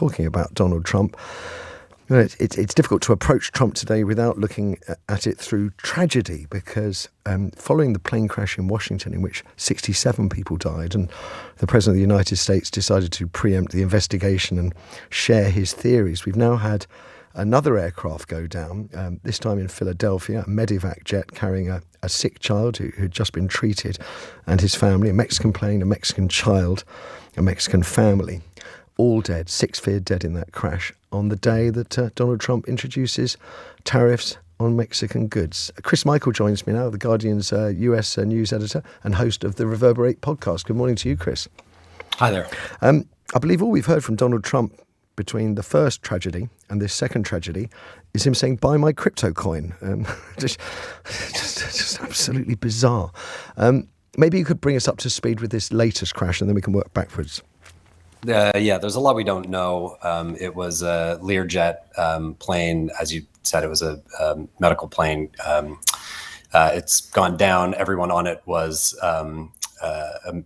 talking about Donald Trump. It's difficult to approach Trump today without looking at it through tragedy, because following the plane crash in Washington in which 67 people died, and the President of the United States decided to preempt the investigation and share his theories, we've now had another aircraft go down, this time in Philadelphia, a medevac jet carrying a sick child who had just been treated, and his family, a Mexican plane, a Mexican child, a Mexican family. All dead, 6 feared dead in that crash on the day that Donald Trump introduces tariffs on Mexican goods. Chris Michael joins me now, the Guardian's US news editor and host of the Reverberate podcast. Good morning to you, Chris. Hi there. I believe all we've heard from Donald Trump between the first tragedy and this second tragedy is him saying, buy my crypto coin. Just absolutely bizarre. Maybe you could bring us up to speed with this latest crash and then we can work backwards. Yeah, there's a lot we don't know. It was a Learjet plane. As you said, it was a medical plane. It's gone down. Everyone on it was a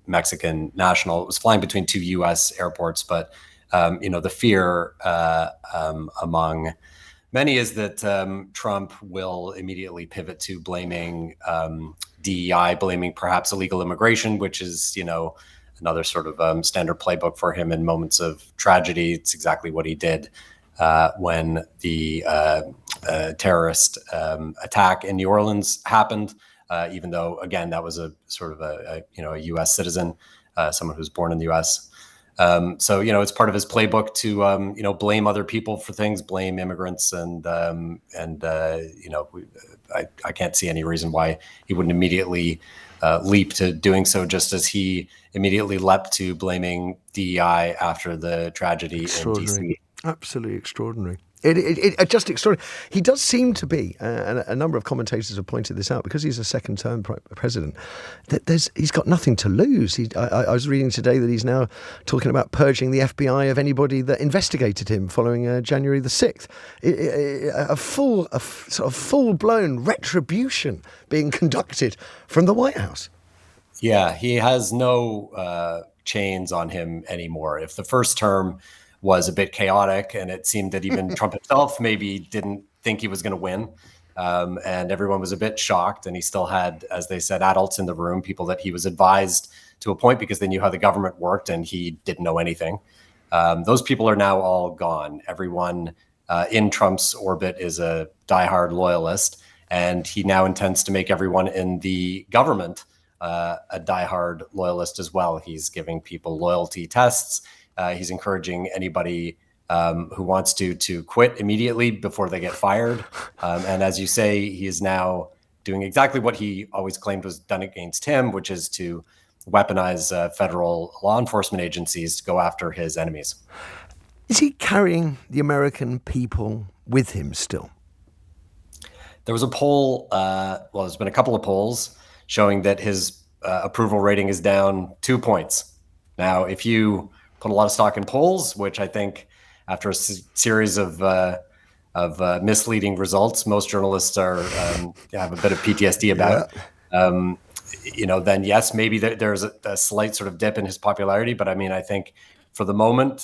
Mexican national. It was flying between two U.S. airports, but the fear among many is that Trump will immediately pivot to blaming DEI, blaming perhaps illegal immigration, which is, another sort of standard playbook for him in moments of tragedy. It's exactly what he did when the terrorist attack in New Orleans happened, even though, again, that was a sort of a U.S. citizen, someone who's born in the U.S. So, it's part of his playbook to, blame other people for things, blame immigrants. I can't see any reason why he wouldn't immediately leap to doing so, just as he immediately leapt to blaming DEI after the tragedy in D.C. Absolutely extraordinary. It just extraordinary. He does seem to be, and a number of commentators have pointed this out, because he's a second-term president, that he's got nothing to lose. I was reading today that he's now talking about purging the FBI of anybody that investigated him following January the 6th. A full-blown retribution being conducted from the White House. Yeah, he has no chains on him anymore. If the first term was a bit chaotic, and it seemed that even Trump himself maybe didn't think he was going to win, and everyone was a bit shocked, and he still had, as they said, adults in the room, people that he was advised to a point because they knew how the government worked, and he didn't know anything. Those people are now all gone. Everyone in Trump's orbit is a diehard loyalist, and he now intends to make everyone in the government a diehard loyalist as well. He's giving people loyalty tests. He's encouraging anybody who wants to quit immediately before they get fired. And as you say, he is now doing exactly what he always claimed was done against him, which is to weaponize federal law enforcement agencies to go after his enemies. Is he carrying the American people with him still? There was a poll, there's been a couple of polls showing that his approval rating is down 2 points. Now, if you put a lot of stock in polls, which I think after a series of misleading results, most journalists are have a bit of PTSD about. Yeah. Then yes, maybe there's a slight sort of dip in his popularity. But I mean, I think for the moment,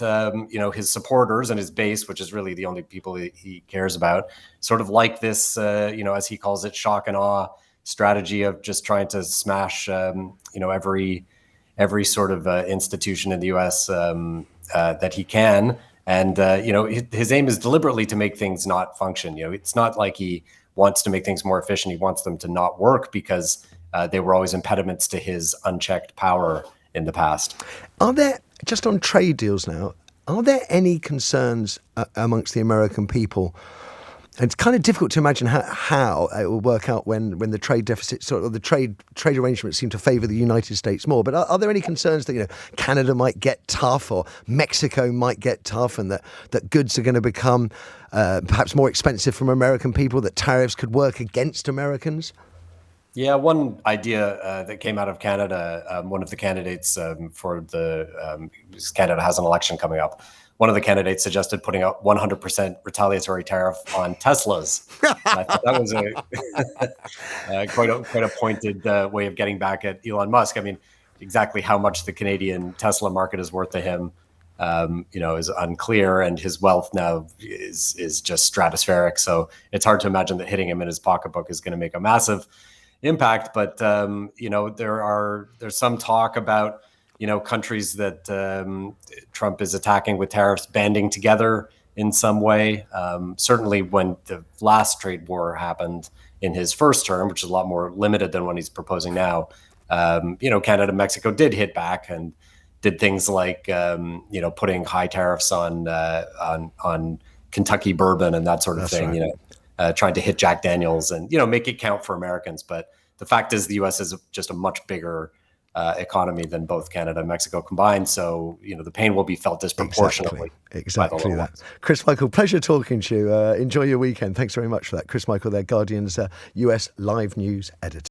his supporters and his base, which is really the only people he cares about, sort of like this, as he calls it, shock and awe strategy of just trying to smash, every sort of institution in the U.S. That he can. And, his aim is deliberately to make things not function. It's not like he wants to make things more efficient. He wants them to not work because they were always impediments to his unchecked power in the past. Are there, just on trade deals now, are there any concerns amongst the American people? It's kind of difficult to imagine how it will work out when the trade deficit, sort of the trade arrangements seem to favour the United States more. But are there any concerns that Canada might get tough or Mexico might get tough, and that goods are going to become perhaps more expensive from American people, that tariffs could work against Americans? Yeah, one idea that came out of Canada, one of the candidates Canada has an election coming up. One of the candidates suggested putting out 100% retaliatory tariff on Teslas. I thought that was quite a pointed way of getting back at Elon Musk. I mean, exactly how much the Canadian Tesla market is worth to him, is unclear, and his wealth now is just stratospheric. So it's hard to imagine that hitting him in his pocketbook is going to make a massive impact. But there's some talk about countries that Trump is attacking with tariffs banding together in some way. Certainly, when the last trade war happened in his first term, which is a lot more limited than what he's proposing now, Canada and Mexico did hit back and did things like putting high tariffs on Kentucky bourbon and that sort of thing. Right. Trying to hit Jack Daniels and make it count for Americans. But the fact is, the U.S. is just a much bigger economy than both Canada and Mexico combined. So, the pain will be felt disproportionately. Exactly that. Chris Michael, pleasure talking to you. Enjoy your weekend. Thanks very much for that. Chris Michael, their Guardian's US Live News editor.